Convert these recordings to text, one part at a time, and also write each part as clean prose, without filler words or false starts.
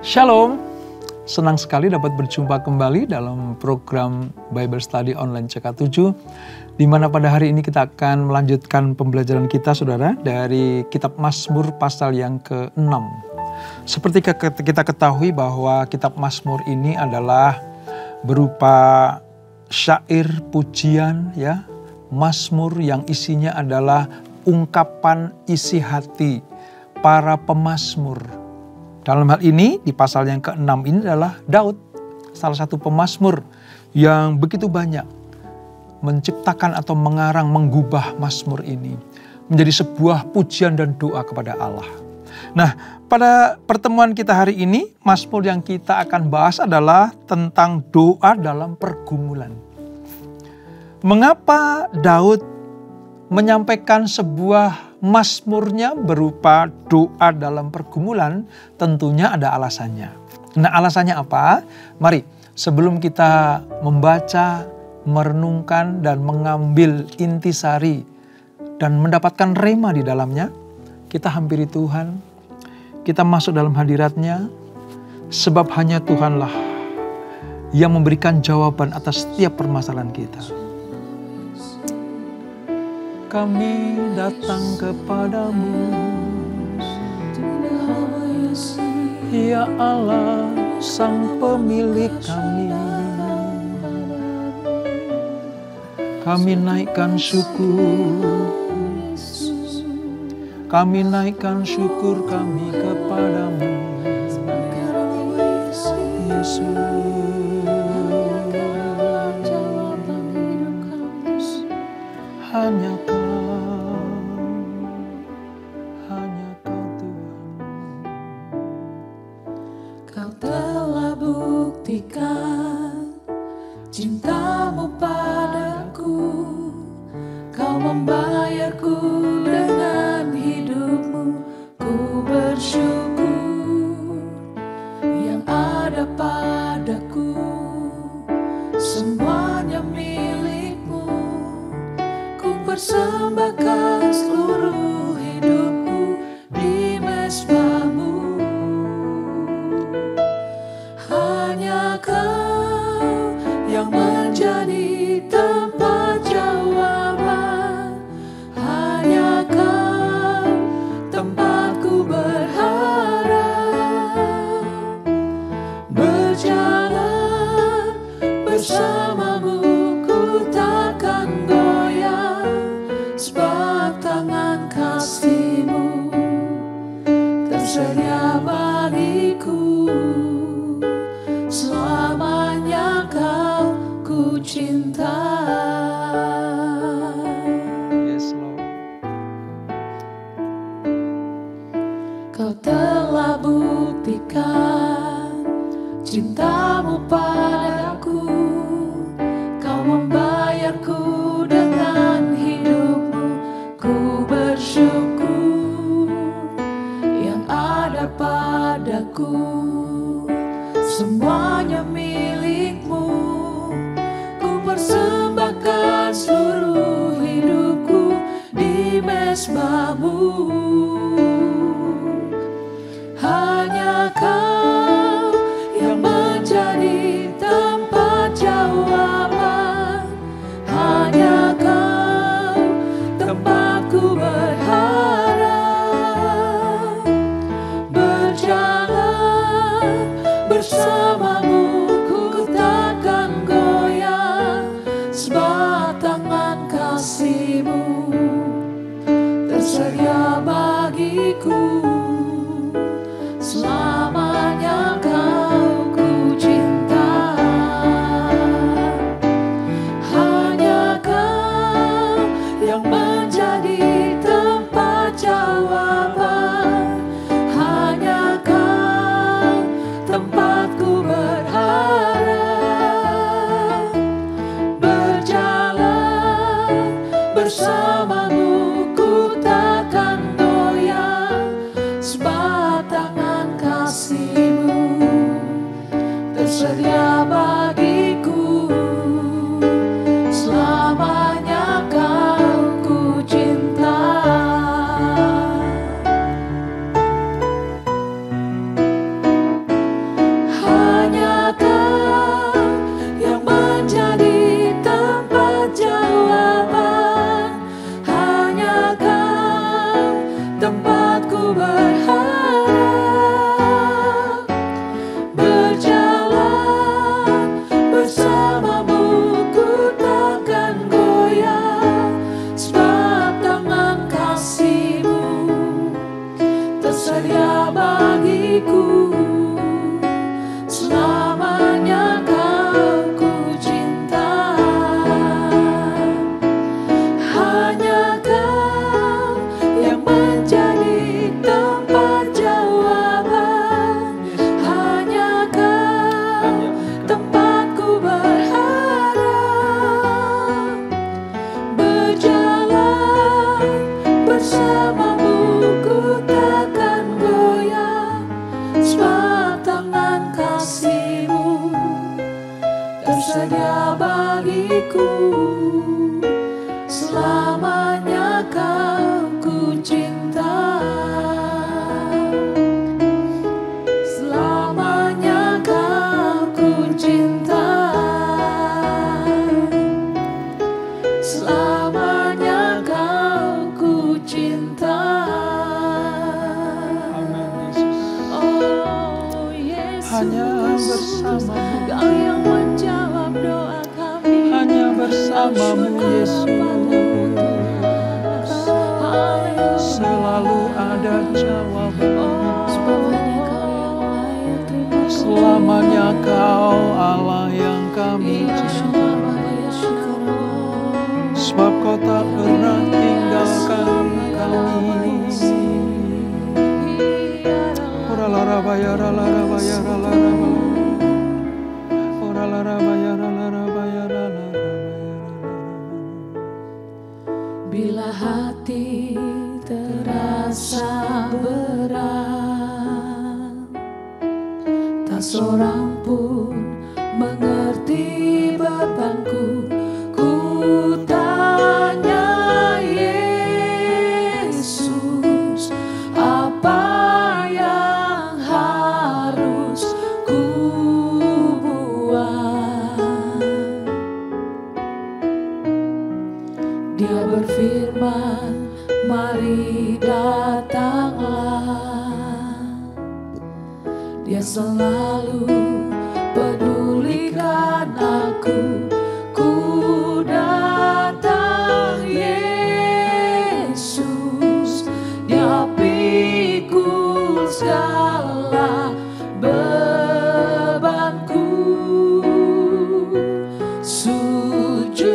Shalom, senang sekali dapat berjumpa kembali dalam program Bible Study Online CK7, di mana pada hari ini kita akan melanjutkan pembelajaran kita, saudara, dari kitab Mazmur pasal yang ke-6. Seperti kita ketahui bahwa kitab Mazmur ini adalah berupa syair pujian, ya, Mazmur yang isinya adalah ungkapan isi hati para pemazmur. Dalam hal ini, di pasal yang ke-6 ini adalah Daud, salah satu pemazmur yang begitu banyak menciptakan atau mengarang, menggubah mazmur ini menjadi sebuah pujian dan doa kepada Allah. Nah, pada pertemuan kita hari ini, mazmur yang kita akan bahas adalah tentang doa dalam pergumulan. Mengapa Daud menyampaikan sebuah mazmurnya berupa doa dalam pergumulan? Tentunya ada alasannya. Nah, alasannya apa? Mari, sebelum kita membaca, merenungkan, dan mengambil intisari dan mendapatkan rema di dalamnya, kita hampiri Tuhan, kita masuk dalam hadirat-Nya, sebab hanya Tuhanlah yang memberikan jawaban atas setiap permasalahan kita. Kami datang kepadamu, ya Allah, Sang Pemilik kami. Kami naikkan syukur, kami naikkan syukur kami kepadamu, Yesus. Hanya cintamu padaku, kau membayarku dengan hidupmu. Ku bersyukur yang ada padaku, semuanya milikmu. Ku persembahkan seluruh hidupku di mezbahmu. Hanya Kau yang menjadi tempat jawaban, hanya Kau tempatku berharap. Berjalan bersamamu ku takkan goyah, sebab tangan kasih-Mu tersedia bagiku. Selamanya Kau ku cinta. Yes, Lord. Kau telah buktikan cintamu padaku, Kau membayarku dengan hidupmu. Ku bersyukur yang ada padaku, semuanya milikmu. Ku persembahkan seluruh hidupku di mezbahmu. Hanya Kau yang menjadi tempat jawaban, hanya Kau tempatku berharap. Berjalan bersamamu ku takkan goyah, sebab tangan kasih-Mu tersedia bagiku. Selamanya Kau ku cinta. Hanya Kau yang menjadi tempat jawaban, hanya Kau tempatku bagiku, selamanya Kau ku cinta. Hanya Kau yang menjadi tempat jawaban, hanya Kau tempatku berharap. Berjalan bersamamu ku takkan goyah, sebab tangan kasih-Mu tersedia bagiku, selamanya Kau ku cinta. Selamanya Kau ku cinta. Selamanya Kau ku cinta. Amin, Yesus. Oh Yesus, Hanya bersama-Mu, Kau yang menjawab doa kami. hanya bersama-Mu Yesus. Selalu ada jawaban. Selamanya Kau Allah yang kami cinta. Sebab Kau tak pernah tinggalkan kami. Bila hati terasa berat, tak seorang pun mengerti bebanku. Ku tanya Yesus, apa yang harus ku buat? Dia berfirman, mari datanglah. Dia selalu pedulikan aku. Ku datang Yesus, Dia pikul segala bebanku. Sujud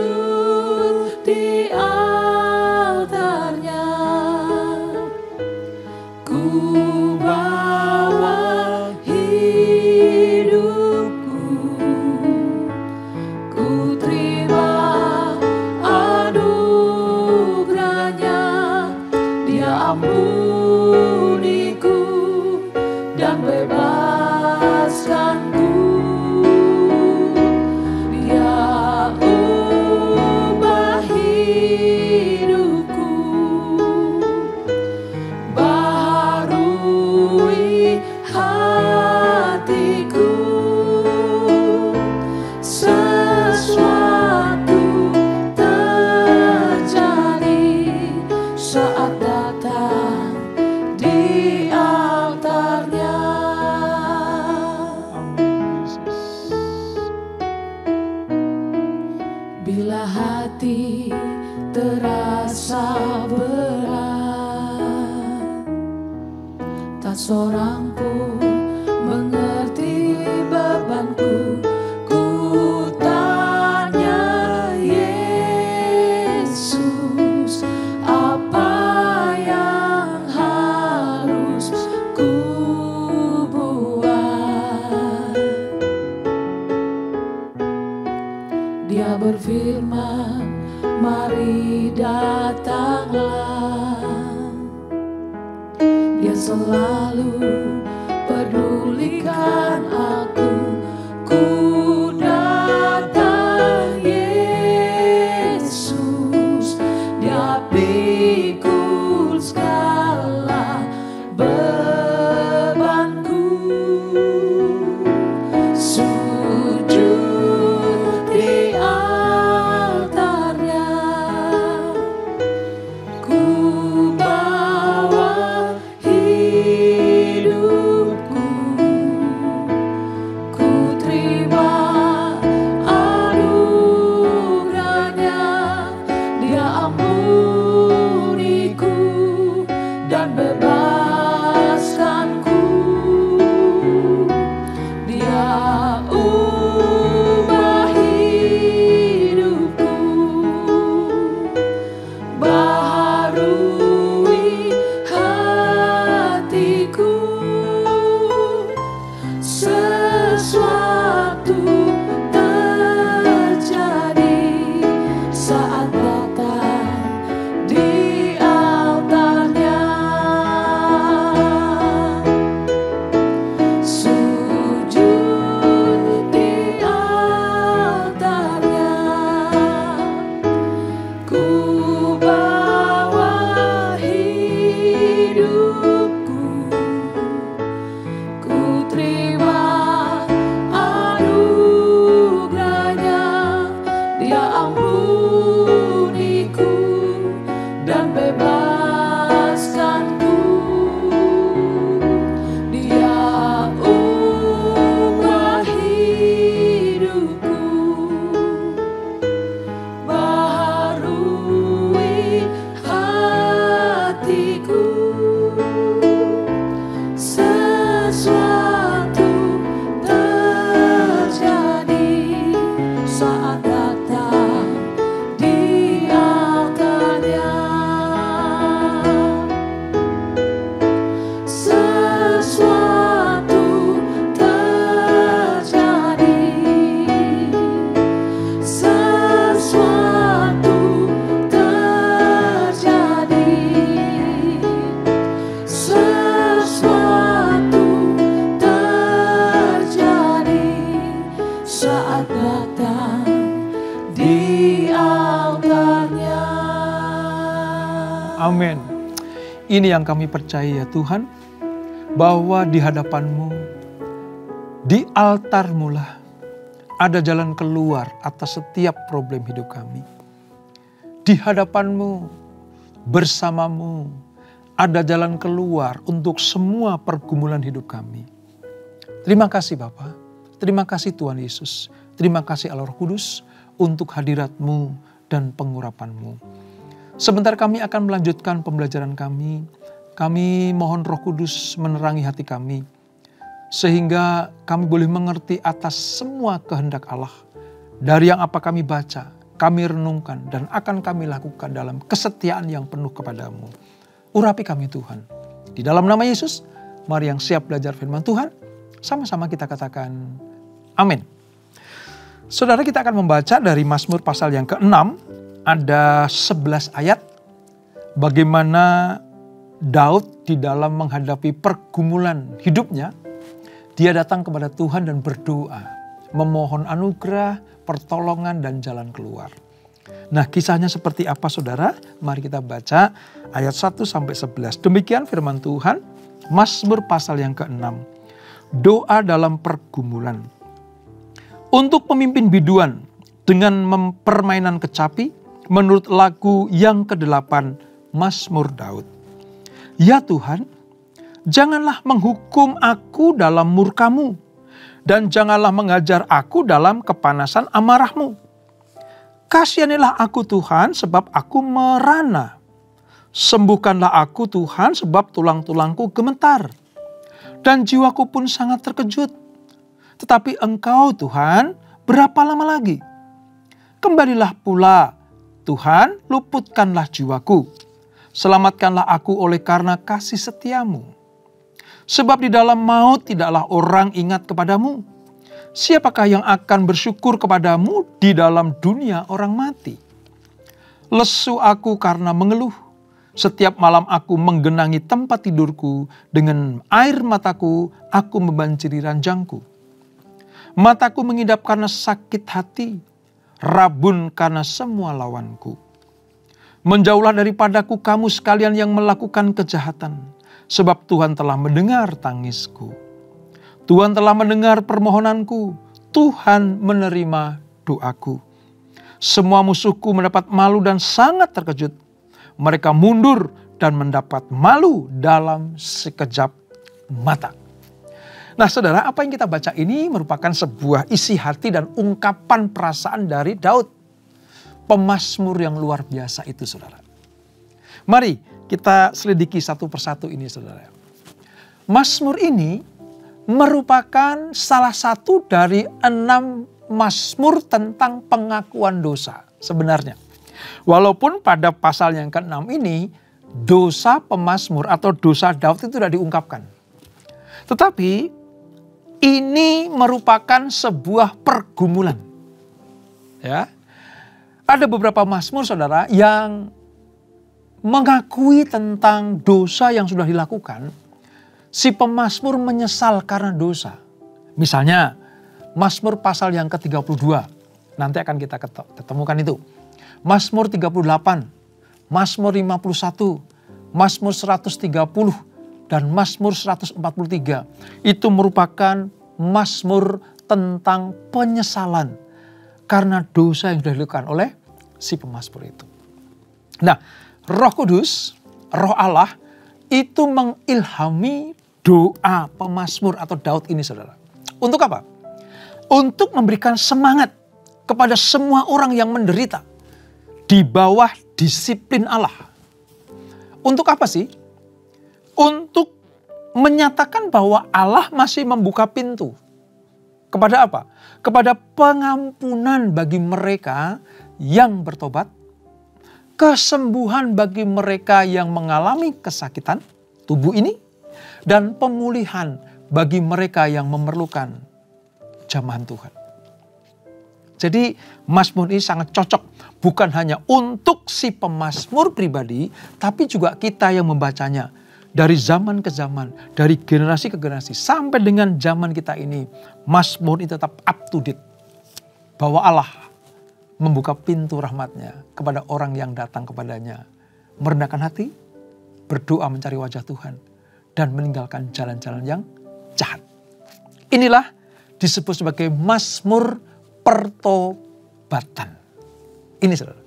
di altarnya, ku bawa hidupku. Ku terima anugerahnya, Dia ampuniku dan bebaskanku. Dia ubah hidupku, baharui hatiku. Sesuatu terjadi saat datang di altarnya. Amin, Yesus. Bila hati terasa berat, tak seorang pun mengerti bebanku. Ku tanya Yesus, apa yang harus ku buat? Dia berfirman, mari datanglah. Dia selalu pedulikan Amin. Ini yang kami percaya ya Tuhan, bahwa di hadapan-Mu, di altar-Mu lah ada jalan keluar atas setiap problem hidup kami. Di hadapan-Mu, bersama-Mu, ada jalan keluar untuk semua pergumulan hidup kami. Terima kasih Bapa, terima kasih Tuhan Yesus, terima kasih Allah Roh Kudus untuk hadirat-Mu dan pengurapan-Mu. Sebentar kami akan melanjutkan pembelajaran kami. Kami mohon Roh Kudus menerangi hati kami, sehingga kami boleh mengerti atas semua kehendak Allah. Dari yang apa kami baca, kami renungkan, dan akan kami lakukan dalam kesetiaan yang penuh kepadamu. Urapi kami Tuhan. Di dalam nama Yesus, mari yang siap belajar firman Tuhan, sama-sama kita katakan amin. Saudara, kita akan membaca dari Mazmur pasal yang ke-6, ada 11 ayat, bagaimana Daud di dalam menghadapi pergumulan hidupnya, dia datang kepada Tuhan dan berdoa, memohon anugerah, pertolongan, dan jalan keluar. Nah, kisahnya seperti apa saudara? Mari kita baca ayat 1-11. Demikian firman Tuhan, Mazmur pasal yang ke-6. Doa dalam pergumulan. Untuk pemimpin biduan dengan permainan kecapi, menurut lagu yang ke-8, Mazmur Daud. Ya Tuhan, janganlah menghukum aku dalam murka-Mu, dan janganlah mengajar aku dalam kepanasan amarah-Mu. Kasihanilah aku Tuhan, sebab aku merana. Sembuhkanlah aku Tuhan, sebab tulang-tulangku gemetar, dan jiwaku pun sangat terkejut. Tetapi Engkau Tuhan, berapa lama lagi? Kembalilah pula Tuhan, luputkanlah jiwaku. Selamatkanlah aku oleh karena kasih setia-Mu. Sebab di dalam maut tidaklah orang ingat kepadamu. Siapakah yang akan bersyukur kepadamu di dalam dunia orang mati? Lesu aku karena mengeluh. Setiap malam aku menggenangi tempat tidurku. Dengan air mataku aku membanjiri ranjangku. Mataku mengidap karena sakit hati. Rabun karena semua lawanku. Menjauhlah daripadaku kamu sekalian yang melakukan kejahatan, sebab Tuhan telah mendengar tangisku. Tuhan telah mendengar permohonanku, Tuhan menerima doaku. Semua musuhku mendapat malu dan sangat terkejut. Mereka mundur dan mendapat malu dalam sekejap mata. Nah saudara, apa yang kita baca ini merupakan sebuah isi hati dan ungkapan perasaan dari Daud. Pemazmur yang luar biasa itu saudara. Mari kita selidiki satu persatu ini saudara. Mazmur ini merupakan salah satu dari 6 mazmur tentang pengakuan dosa sebenarnya. Walaupun pada pasal yang ke-6 ini dosa pemazmur atau dosa Daud itu sudah diungkapkan. Tetapi ini merupakan sebuah pergumulan. Ya. Ada beberapa mazmur saudara yang mengakui tentang dosa yang sudah dilakukan. Si pemazmur menyesal karena dosa. Misalnya Mazmur pasal yang ke-32. Nanti akan kita ketemukan itu. Mazmur 38, Mazmur 51, Mazmur 130, dan Mazmur 143. Itu merupakan mazmur tentang penyesalan karena dosa yang sudah dilakukan oleh si pemazmur itu. Nah, Roh Kudus, Roh Allah itu mengilhami doa pemazmur atau Daud ini saudara. Untuk apa? Untuk memberikan semangat kepada semua orang yang menderita di bawah disiplin Allah. Untuk apa sih? Untuk menyatakan bahwa Allah masih membuka pintu. Kepada apa? Kepada pengampunan bagi mereka yang bertobat, kesembuhan bagi mereka yang mengalami kesakitan tubuh ini, dan pemulihan bagi mereka yang memerlukan jamahan Tuhan. Jadi mazmur ini sangat cocok bukan hanya untuk si pemazmur pribadi, tapi juga kita yang membacanya. Dari zaman ke zaman, dari generasi ke generasi, sampai dengan zaman kita ini, mazmur ini tetap up to date. Bahwa Allah membuka pintu rahmatnya kepada orang yang datang kepadanya. Merendahkan hati, berdoa mencari wajah Tuhan dan meninggalkan jalan-jalan yang jahat. Inilah disebut sebagai mazmur pertobatan. Ini saudara.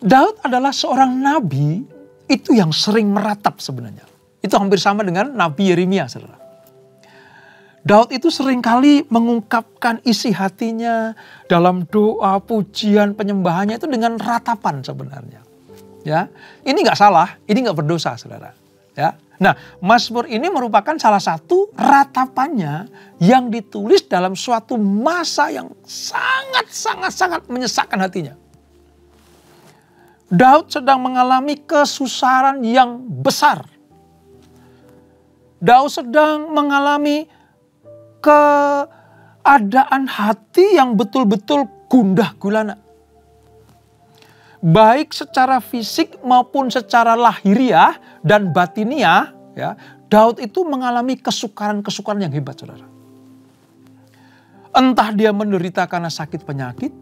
Daud adalah seorang nabi itu yang sering meratap sebenarnya. Itu hampir sama dengan Nabi Yeremia, saudara. Daud itu seringkali mengungkapkan isi hatinya dalam doa, pujian, penyembahannya itu dengan ratapan sebenarnya. Ya, ini nggak salah, ini nggak berdosa, saudara. Ya, nah mazmur ini merupakan salah satu ratapannya yang ditulis dalam suatu masa yang sangat menyesakkan hatinya. Daud sedang mengalami kesusaran yang besar. Daud sedang mengalami keadaan hati yang betul-betul gundah gulana. Baik secara fisik maupun secara lahiriah dan batiniah, ya, Daud itu mengalami kesukaran-kesukaran yang hebat, saudara. Entah dia menderita karena sakit penyakit,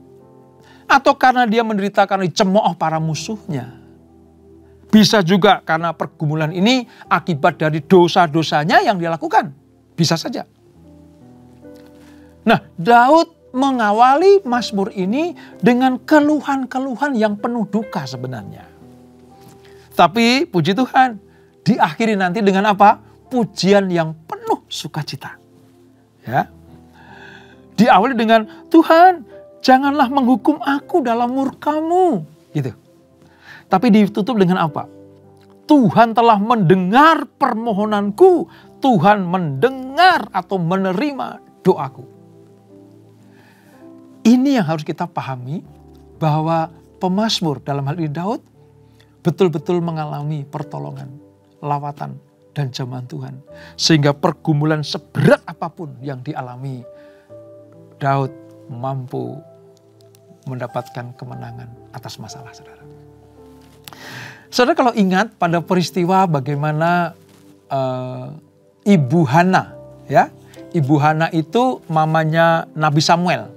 atau karena dia menderita karena dicemooh para musuhnya. Bisa juga karena pergumulan ini akibat dari dosa-dosanya yang dia lakukan. Bisa saja. Nah, Daud mengawali mazmur ini dengan keluhan-keluhan yang penuh duka sebenarnya. Tapi puji Tuhan, diakhiri nanti dengan apa? Pujian yang penuh sukacita. Ya. Diawali dengan, Tuhan, janganlah menghukum aku dalam murka-Mu. Gitu. Tapi ditutup dengan apa? Tuhan telah mendengar permohonanku. Tuhan mendengar atau menerima doaku. Ini yang harus kita pahami, bahwa pemazmur dalam hal ini Daud betul-betul mengalami pertolongan, lawatan, dan jamaan Tuhan. Sehingga pergumulan seberat apapun yang dialami, Daud mampu mendapatkan kemenangan atas masalah, saudara. Saudara kalau ingat pada peristiwa bagaimana Ibu Hana, ya, Ibu Hana itu mamanya Nabi Samuel.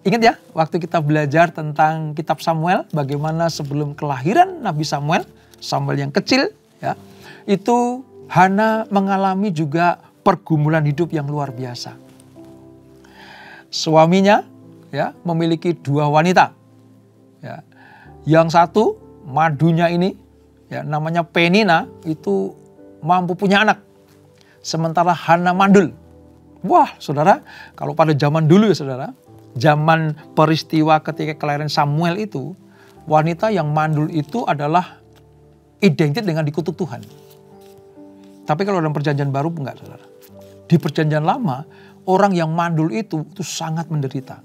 Ingat ya, waktu kita belajar tentang kitab Samuel, bagaimana sebelum kelahiran Nabi Samuel, Samuel yang kecil, ya, itu Hana mengalami juga pergumulan hidup yang luar biasa. Suaminya, ya, memiliki 2 wanita. Ya. Yang satu, madunya ini, ya, namanya Penina, itu mampu punya anak. Sementara Hana mandul. Wah, saudara, kalau pada zaman dulu ya saudara, zaman peristiwa ketika kelahiran Samuel itu, wanita yang mandul itu adalah identik dengan dikutuk Tuhan. Tapi kalau dalam perjanjian baru enggak, saudara. Di perjanjian lama, orang yang mandul itu sangat menderita.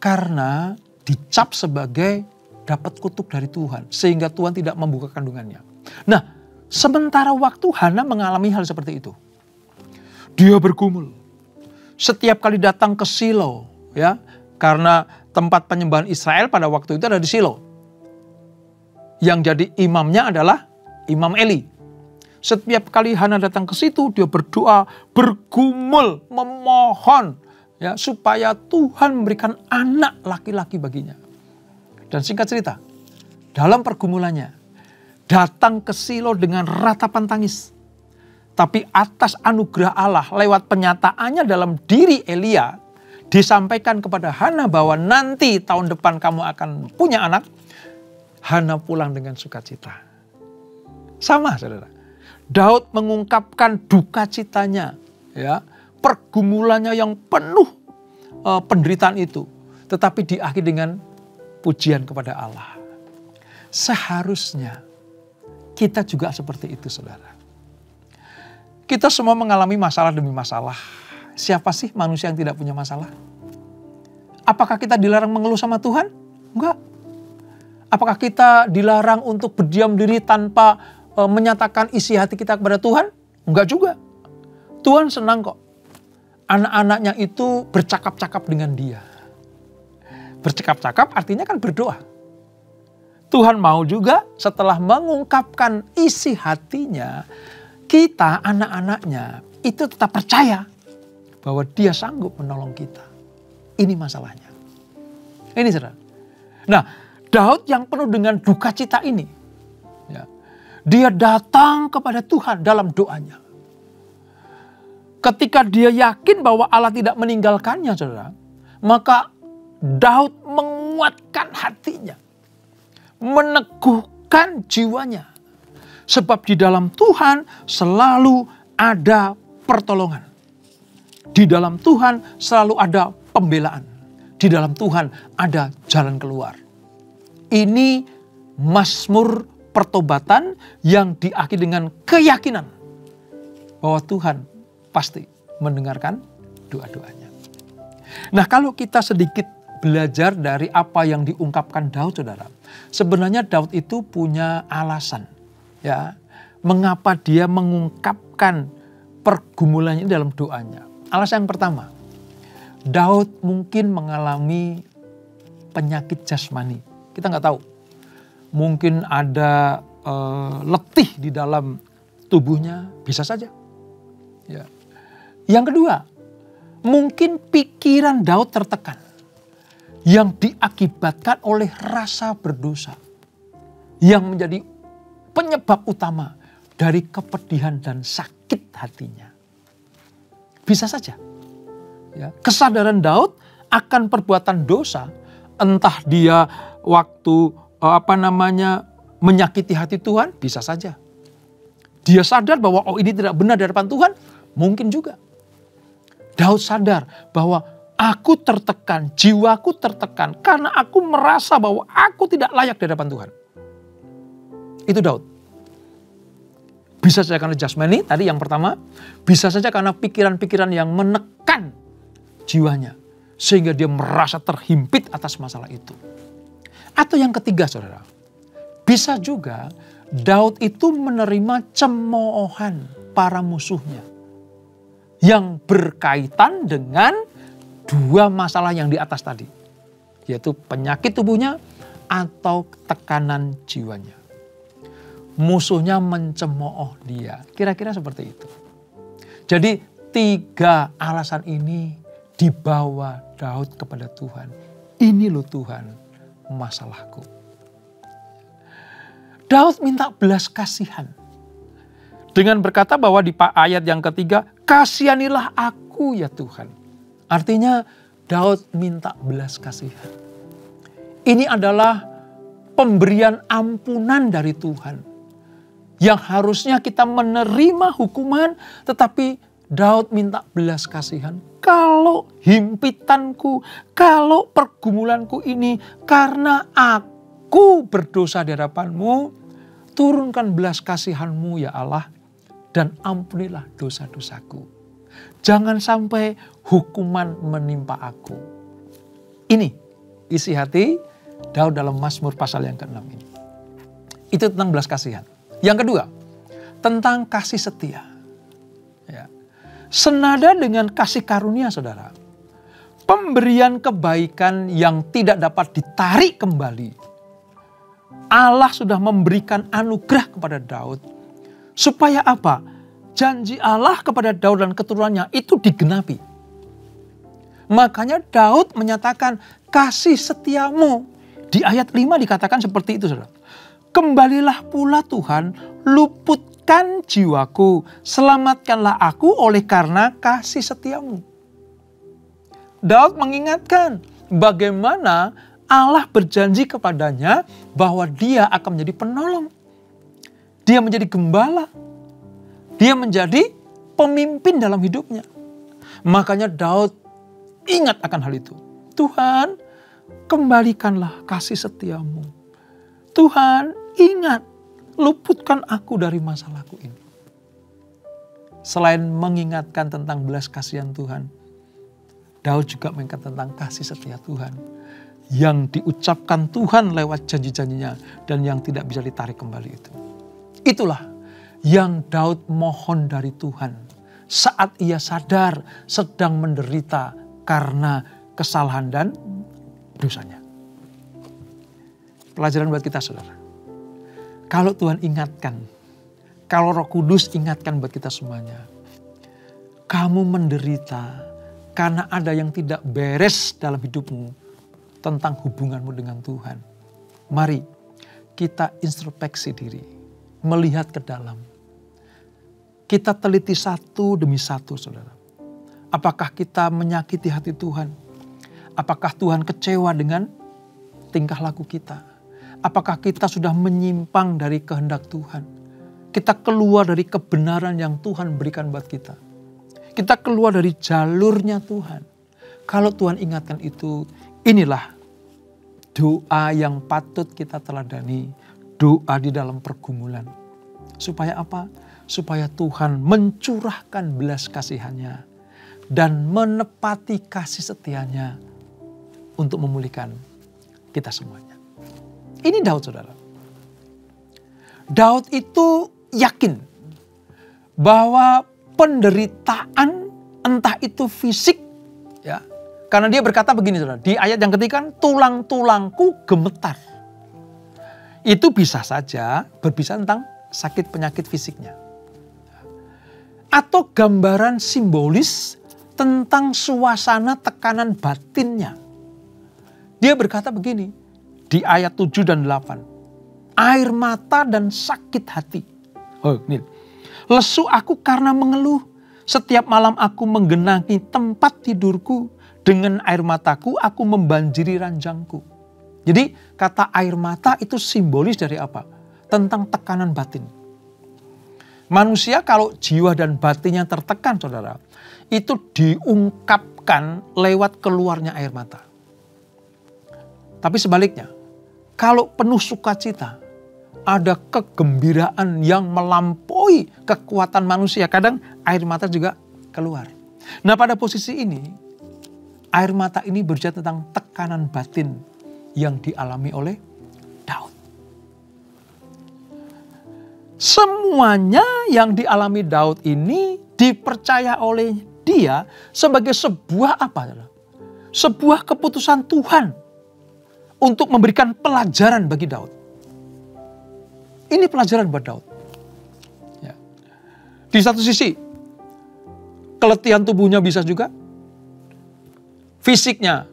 Karena dicap sebagai dapat kutuk dari Tuhan. Sehingga Tuhan tidak membuka kandungannya. Nah, sementara waktu Hana mengalami hal seperti itu. Dia bergumul. Setiap kali datang ke Silo, ya, karena tempat penyembahan Israel pada waktu itu ada di Silo. Yang jadi imamnya adalah Imam Eli. Setiap kali Hana datang ke situ, dia berdoa, bergumul, memohon, ya, supaya Tuhan memberikan anak laki-laki baginya. Dan singkat cerita, dalam pergumulannya, datang ke Silo dengan ratapan tangis. Tapi atas anugerah Allah lewat penyataannya dalam diri Elia, disampaikan kepada Hana bahwa nanti tahun depan kamu akan punya anak. Hana pulang dengan sukacita. Sama, saudara. Daud mengungkapkan duka citanya, ya, pergumulannya yang penuh penderitaan itu, tetapi diakhiri dengan pujian kepada Allah. Seharusnya kita juga seperti itu, saudara. Kita semua mengalami masalah demi masalah. Siapa sih manusia yang tidak punya masalah? Apakah kita dilarang mengeluh sama Tuhan? Enggak. Apakah kita dilarang untuk berdiam diri tanpa menyatakan isi hati kita kepada Tuhan? Enggak juga. Tuhan senang kok. Anak-anaknya itu bercakap-cakap dengan Dia. Bercakap-cakap artinya kan berdoa. Tuhan mau juga setelah mengungkapkan isi hatinya, kita anak-anaknya itu tetap percaya bahwa Dia sanggup menolong kita. Ini masalahnya. Ini saudara. Nah, Daud yang penuh dengan duka cita ini, ya, Dia datang kepada Tuhan dalam doanya. Ketika dia yakin bahwa Allah tidak meninggalkannya, saudara, maka Daud menguatkan hatinya, meneguhkan jiwanya. Sebab di dalam Tuhan selalu ada pertolongan. Di dalam Tuhan selalu ada pembelaan. Di dalam Tuhan ada jalan keluar. Ini mazmur pertobatan yang diakhiri dengan keyakinan bahwa Tuhan pasti mendengarkan doa-doanya. Nah, kalau kita sedikit belajar dari apa yang diungkapkan Daud, saudara, sebenarnya Daud itu punya alasan, ya, mengapa dia mengungkapkan pergumulannya dalam doanya. Alasan yang pertama, Daud mungkin mengalami penyakit jasmani. Kita nggak tahu, mungkin ada letih di dalam tubuhnya, bisa saja. Ya. Yang kedua, mungkin pikiran Daud tertekan yang diakibatkan oleh rasa berdosa yang menjadi penyebab utama dari kepedihan dan sakit hatinya. Bisa saja, ya, kesadaran Daud akan perbuatan dosa, entah dia waktu menyakiti hati Tuhan, bisa saja. Dia sadar bahwa ini tidak benar di hadapan Tuhan, mungkin juga. Daud sadar bahwa aku tertekan, jiwaku tertekan karena aku merasa bahwa aku tidak layak di hadapan Tuhan. Itu Daud. Bisa saja karena jasmani, tadi yang pertama. Bisa saja karena pikiran-pikiran yang menekan jiwanya. Sehingga dia merasa terhimpit atas masalah itu. Atau yang ketiga, saudara. Bisa juga Daud itu menerima cemoohan para musuhnya. Yang berkaitan dengan dua masalah yang di atas tadi. Yaitu penyakit tubuhnya atau tekanan jiwanya. Musuhnya mencemooh dia. Kira-kira seperti itu. Jadi 3 alasan ini dibawa Daud kepada Tuhan. Ini loh Tuhan masalahku. Daud minta belas kasihan. Dengan berkata bahwa di ayat yang ketiga, kasihanilah aku ya Tuhan. Artinya Daud minta belas kasihan. Ini adalah pemberian ampunan dari Tuhan. Yang harusnya kita menerima hukuman, tetapi Daud minta belas kasihan. Kalau himpitanku, kalau pergumulanku ini karena aku berdosa di hadapanmu, turunkan belas kasihanmu ya Allah, dan ampunilah dosa-dosaku. Jangan sampai hukuman menimpa aku. Ini isi hati Daud dalam Mazmur pasal yang ke-6 ini. Itu tentang belas kasihan. Yang kedua, tentang kasih setia. Ya. Senada dengan kasih karunia, saudara. Pemberian kebaikan yang tidak dapat ditarik kembali. Allah sudah memberikan anugerah kepada Daud. Supaya apa? Janji Allah kepada Daud dan keturunannya itu digenapi. Makanya Daud menyatakan kasih setiamu. Di ayat 5 dikatakan seperti itu, saudara. Kembalilah pula Tuhan, luputkan jiwaku, selamatkanlah aku oleh karena kasih setiamu. Daud mengingatkan bagaimana Allah berjanji kepadanya bahwa dia akan menjadi penolong. Dia menjadi gembala. Dia menjadi pemimpin dalam hidupnya. Makanya Daud ingat akan hal itu. Tuhan, kembalikanlah kasih setiamu. Tuhan, ingat, luputkan aku dari masalahku ini. Selain mengingatkan tentang belas kasihan Tuhan, Daud juga mengingat tentang kasih setia Tuhan. Yang diucapkan Tuhan lewat janji-janjinya dan yang tidak bisa ditarik kembali itu. Itulah yang Daud mohon dari Tuhan saat ia sadar sedang menderita karena kesalahan dan dosanya. Pelajaran buat kita, saudara. Kalau Tuhan ingatkan, kalau Roh Kudus ingatkan buat kita semuanya, kamu menderita karena ada yang tidak beres dalam hidupmu tentang hubunganmu dengan Tuhan. Mari kita introspeksi diri. melihat ke dalam. Kita teliti satu demi satu, saudara. Apakah kita menyakiti hati Tuhan? Apakah Tuhan kecewa dengan tingkah laku kita? Apakah kita sudah menyimpang dari kehendak Tuhan? Kita keluar dari kebenaran yang Tuhan berikan buat kita. Kita keluar dari jalurnya Tuhan. Kalau Tuhan ingatkan itu, inilah doa yang patut kita teladani. Doa di dalam pergumulan. Supaya apa? Supaya Tuhan mencurahkan belas kasihannya dan menepati kasih setianya untuk memulihkan kita semuanya. Ini Daud, saudara. Daud itu yakin bahwa penderitaan entah itu fisik, ya, karena dia berkata begini, saudara, di ayat yang ketiga, tulang-tulangku gemetar. Itu bisa saja berbicara tentang sakit penyakit fisiknya. Atau gambaran simbolis tentang suasana tekanan batinnya. Dia berkata begini di ayat 7 dan 8. Air mata dan sakit hati. Oh, ini. Lesu aku karena mengeluh. Setiap malam aku menggenangi tempat tidurku. Dengan air mataku aku membanjiri ranjangku. Jadi kata air mata itu simbolis dari apa? Tentang tekanan batin. Manusia kalau jiwa dan batinnya tertekan, saudara, itu diungkapkan lewat keluarnya air mata. Tapi sebaliknya, kalau penuh sukacita, ada kegembiraan yang melampaui kekuatan manusia. Kadang air mata juga keluar. Nah, pada posisi ini, air mata ini berbicara tentang tekanan batin yang dialami oleh Daud. Semuanya yang dialami Daud ini dipercaya oleh dia sebagai sebuah apa? Sebuah keputusan Tuhan untuk memberikan pelajaran bagi Daud. Ini pelajaran buat Daud. Ya. Di satu sisi, keletihan tubuhnya bisa juga. Fisiknya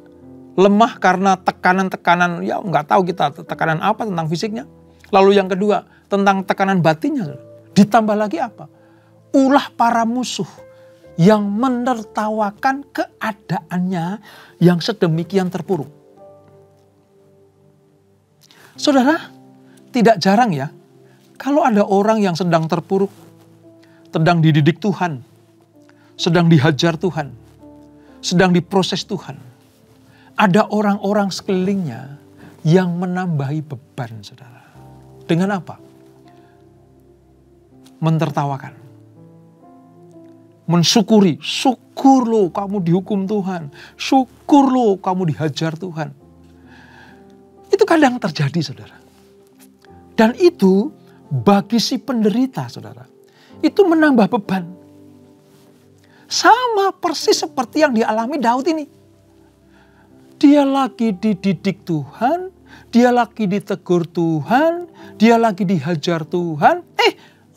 lemah karena tekanan-tekanan, ya nggak tahu kita tekanan apa tentang fisiknya. Lalu yang kedua, tentang tekanan batinnya. Ditambah lagi apa? Ulah para musuh yang menertawakan keadaannya yang sedemikian terpuruk. Saudara, tidak jarang ya, kalau ada orang yang sedang terpuruk, sedang dididik Tuhan, sedang dihajar Tuhan, sedang diproses Tuhan. Ada orang-orang sekelilingnya yang menambahi beban, saudara. Dengan apa? Mentertawakan. Mensyukuri. Syukur lo kamu dihukum Tuhan. Syukur lo kamu dihajar Tuhan. Itu kadang terjadi, saudara. Dan itu bagi si penderita, saudara, itu menambah beban. Sama persis seperti yang dialami Daud ini. Dia lagi dididik Tuhan, dia lagi ditegur Tuhan, dia lagi dihajar Tuhan.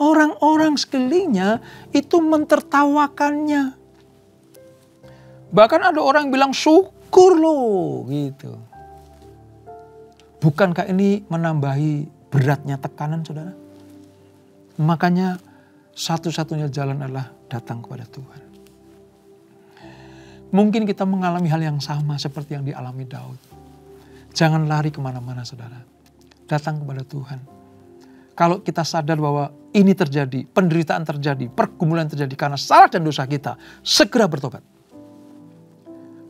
Orang-orang sekelilingnya itu mentertawakannya. Bahkan ada orang bilang syukur loh gitu. Bukankah ini menambahi beratnya tekanan, saudara? Makanya satu-satunya jalan adalah datang kepada Tuhan. Mungkin kita mengalami hal yang sama seperti yang dialami Daud. Jangan lari kemana-mana, saudara. Datang kepada Tuhan. Kalau kita sadar bahwa ini terjadi, penderitaan terjadi, pergumulan terjadi karena salah dan dosa kita, segera bertobat.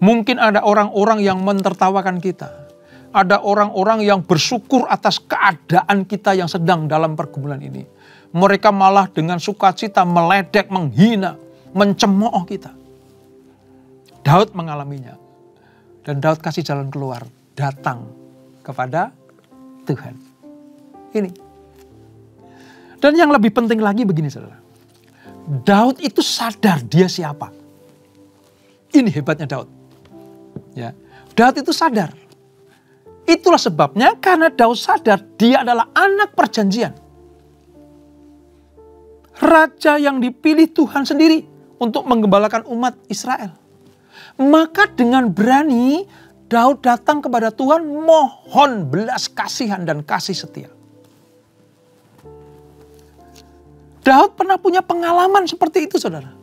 Mungkin ada orang-orang yang mentertawakan kita. Ada orang-orang yang bersyukur atas keadaan kita yang sedang dalam pergumulan ini. Mereka malah dengan sukacita meledek, menghina, mencemooh kita. Daud mengalaminya. Dan Daud kasih jalan keluar. Datang kepada Tuhan. Ini. Dan yang lebih penting lagi begini, saudara. Daud itu sadar dia siapa. Ini hebatnya Daud. Ya, Daud itu sadar. Itulah sebabnya karena Daud sadar dia adalah anak perjanjian. Raja yang dipilih Tuhan sendiri untuk menggembalakan umat Israel. Maka dengan berani Daud datang kepada Tuhan mohon belas kasihan dan kasih setia. Daud pernah punya pengalaman seperti itu, saudara.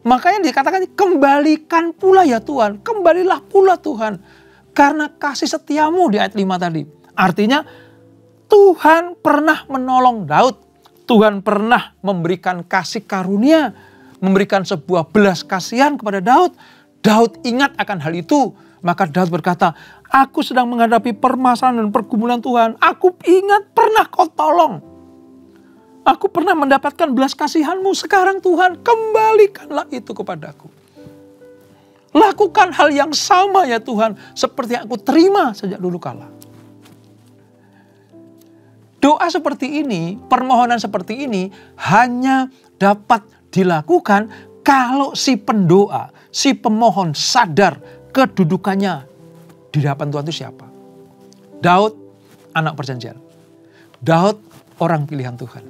Makanya dikatakan, kembalikan pula ya Tuhan, kembalilah pula Tuhan. Karena kasih setiamu di ayat 5 tadi. Artinya Tuhan pernah menolong Daud. Tuhan pernah memberikan kasih karunia, memberikan sebuah belas kasihan kepada Daud. Daud ingat akan hal itu. Maka Daud berkata, aku sedang menghadapi permasalahan dan pergumulan Tuhan. Aku ingat pernah kau tolong. Aku pernah mendapatkan belas kasihanmu. Sekarang Tuhan, kembalikanlah itu kepadaku. Lakukan hal yang sama ya Tuhan. Seperti yang aku terima sejak dulu kala. Doa seperti ini, permohonan seperti ini hanya dapat dilakukan kalau si pendoa, si pemohon sadar kedudukannya di hadapan Tuhan itu siapa. Daud, anak perjanjian. Daud, orang pilihan Tuhan.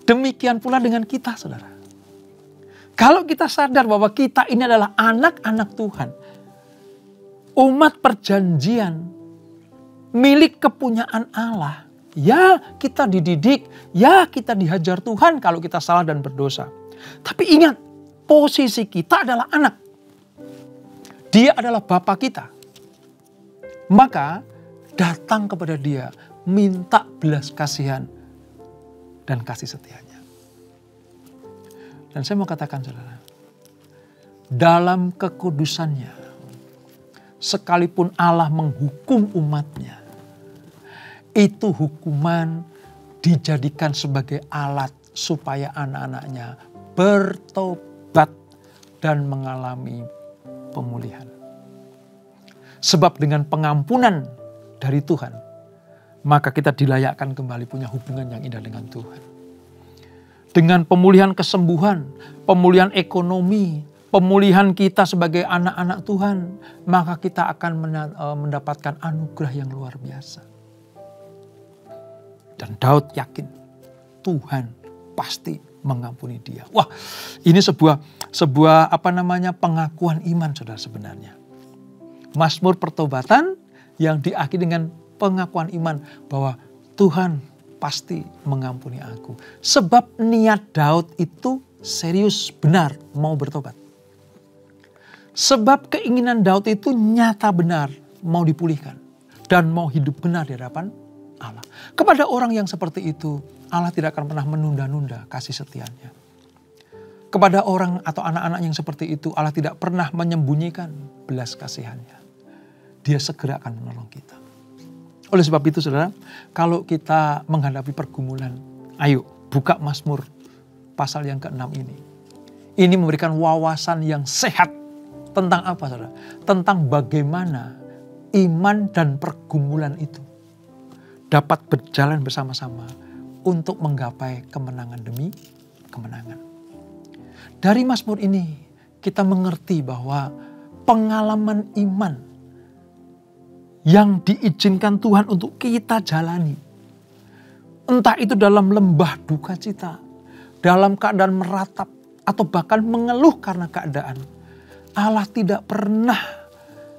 Demikian pula dengan kita, saudara. Kalau kita sadar bahwa kita ini adalah anak-anak Tuhan. Umat perjanjian. Milik kepunyaan Allah. Ya kita dididik. Ya kita dihajar Tuhan kalau kita salah dan berdosa. Tapi ingat, posisi kita adalah anak. Dia adalah Bapa kita. Maka datang kepada dia. Minta belas kasihan dan kasih setianya. Dan saya mau katakan saudara, dalam kekudusannya, sekalipun Allah menghukum umatnya, itu hukuman dijadikan sebagai alat supaya anak-anaknya bertobat dan mengalami pemulihan. Sebab dengan pengampunan dari Tuhan, maka kita dilayakkan kembali punya hubungan yang indah dengan Tuhan. Dengan pemulihan kesembuhan, pemulihan ekonomi, pemulihan kita sebagai anak-anak Tuhan, maka kita akan mendapatkan anugerah yang luar biasa. Dan Daud yakin Tuhan pasti mengampuni dia. Wah, ini sebuah pengakuan iman saudara sebenarnya. Mazmur pertobatan yang diakhiri dengan pengakuan iman bahwa Tuhan pasti mengampuni aku. Sebab niat Daud itu serius, benar, mau bertobat. Sebab keinginan Daud itu nyata benar, mau dipulihkan. Dan mau hidup benar di hadapan Allah. Kepada orang yang seperti itu, Allah tidak akan pernah menunda-nunda kasih setianya. Kepada orang atau anak-anak yang seperti itu, Allah tidak pernah menyembunyikan belas kasihannya. Dia segera akan menolong kita. Oleh sebab itu saudara, kalau kita menghadapi pergumulan, ayo buka Mazmur pasal yang ke-6 ini. Ini memberikan wawasan yang sehat tentang apa saudara? Tentang bagaimana iman dan pergumulan itu dapat berjalan bersama-sama untuk menggapai kemenangan demi kemenangan. Dari Mazmur ini kita mengerti bahwa pengalaman iman yang diizinkan Tuhan untuk kita jalani. Entah itu dalam lembah duka cita, dalam keadaan meratap, atau bahkan mengeluh karena keadaan. Allah tidak pernah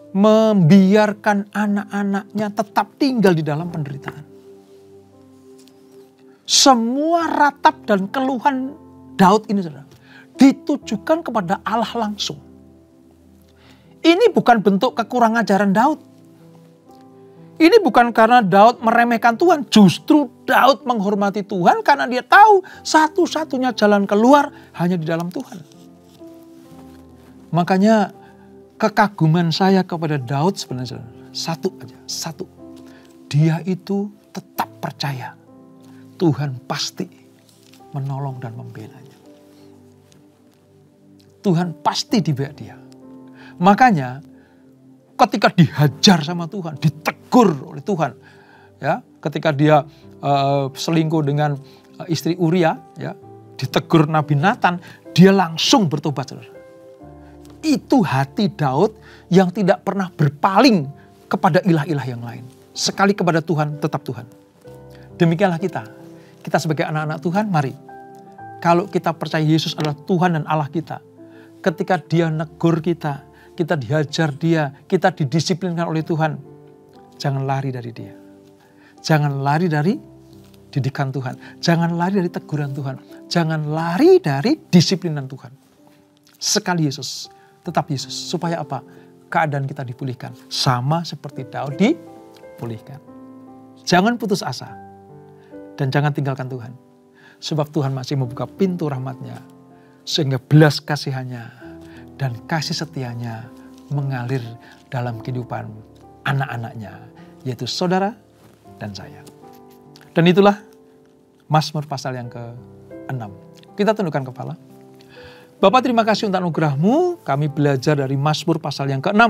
membiarkan anak-anaknya tetap tinggal di dalam penderitaan. Semua ratap dan keluhan Daud ini saudara, ditujukan kepada Allah langsung. Ini bukan bentuk kekurang ajaran Daud. Ini bukan karena Daud meremehkan Tuhan. Justru Daud menghormati Tuhan karena dia tahu satu-satunya jalan keluar hanya di dalam Tuhan. Makanya kekaguman saya kepada Daud sebenarnya satu. Dia itu tetap percaya Tuhan pasti menolong dan membelanya. Tuhan pasti dibela dia. Makanya ketika dihajar sama Tuhan, ditegur oleh Tuhan, ya, ketika dia selingkuh dengan istri Uria, ya, ditegur Nabi Nathan, dia langsung bertobat, saudara. Itu hati Daud yang tidak pernah berpaling kepada ilah-ilah yang lain. Sekali kepada Tuhan, tetap Tuhan. Demikianlah kita. Kita sebagai anak-anak Tuhan, mari. Kalau kita percaya Yesus adalah Tuhan dan Allah kita, ketika dia negur kita dihajar dia, kita didisiplinkan oleh Tuhan. Jangan lari dari dia. Jangan lari dari didikan Tuhan. Jangan lari dari teguran Tuhan. Jangan lari dari disiplinan Tuhan. Sekali Yesus, tetap Yesus. Supaya apa? Keadaan kita dipulihkan. Sama seperti Daud dipulihkan. Jangan putus asa. Dan jangan tinggalkan Tuhan. Sebab Tuhan masih membuka pintu rahmat-Nya. Sehingga belas kasihannya dan kasih setianya mengalir dalam kehidupan anak-anaknya. Yaitu saudara dan saya. Dan itulah Mazmur pasal yang ke-6. Kita tundukkan kepala. Bapak, terima kasih untuk anugerah-Mu. Kami belajar dari Mazmur pasal yang ke-6.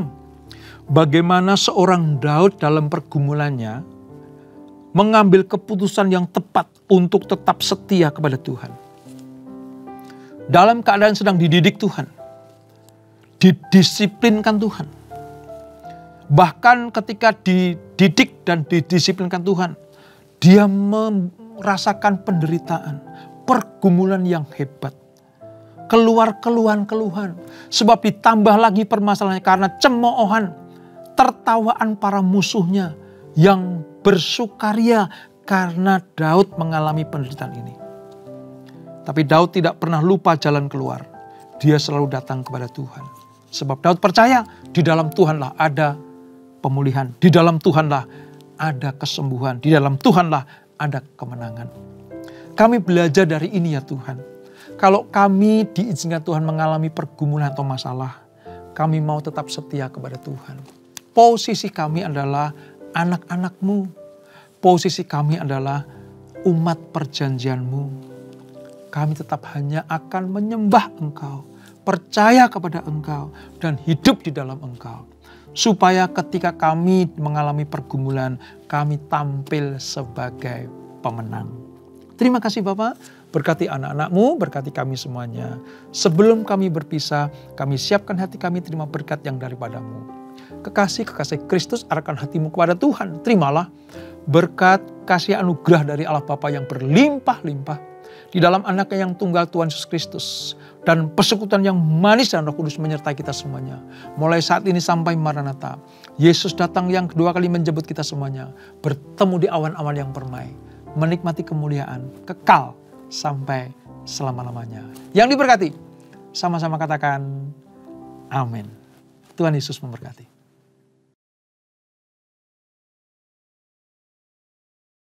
Bagaimana seorang Daud dalam pergumulannya mengambil keputusan yang tepat untuk tetap setia kepada Tuhan. Dalam keadaan sedang dididik Tuhan. Didisiplinkan Tuhan. Bahkan ketika dididik dan didisiplinkan Tuhan, dia merasakan penderitaan, pergumulan yang hebat. Keluar keluhan-keluhan. Sebab ditambah lagi permasalahannya karena cemoohan, tertawaan para musuhnya yang bersukaria karena Daud mengalami penderitaan ini. Tapi Daud tidak pernah lupa jalan keluar. Dia selalu datang kepada Tuhan. Sebab Daud percaya di dalam Tuhanlah ada pemulihan. Di dalam Tuhanlah ada kesembuhan. Di dalam Tuhanlah ada kemenangan. Kami belajar dari ini ya Tuhan. Kalau kami diizinkan Tuhan mengalami pergumulan atau masalah, kami mau tetap setia kepada Tuhan. Posisi kami adalah anak-anak-Mu. Posisi kami adalah umat perjanjian-Mu. Kami tetap hanya akan menyembah Engkau, percaya kepada Engkau, dan hidup di dalam Engkau. Supaya ketika kami mengalami pergumulan, kami tampil sebagai pemenang. Terima kasih Bapak. Berkati anak-anak-Mu, berkati kami semuanya. Sebelum kami berpisah, kami siapkan hati kami terima berkat yang daripada-Mu. Kekasih Kristus, arahkan hatimu kepada Tuhan. Terimalah berkat kasih anugerah dari Allah Bapa yang berlimpah-limpah. Di dalam anaknya yang tunggal Tuhan Yesus Kristus. Dan persekutuan yang manis dan Roh Kudus menyertai kita semuanya. Mulai saat ini sampai Maranatha. Yesus datang yang kedua kali menjemput kita semuanya. Bertemu di awan-awan yang permai. Menikmati kemuliaan kekal sampai selama-lamanya. Yang diberkati, sama-sama katakan amin. Tuhan Yesus memberkati.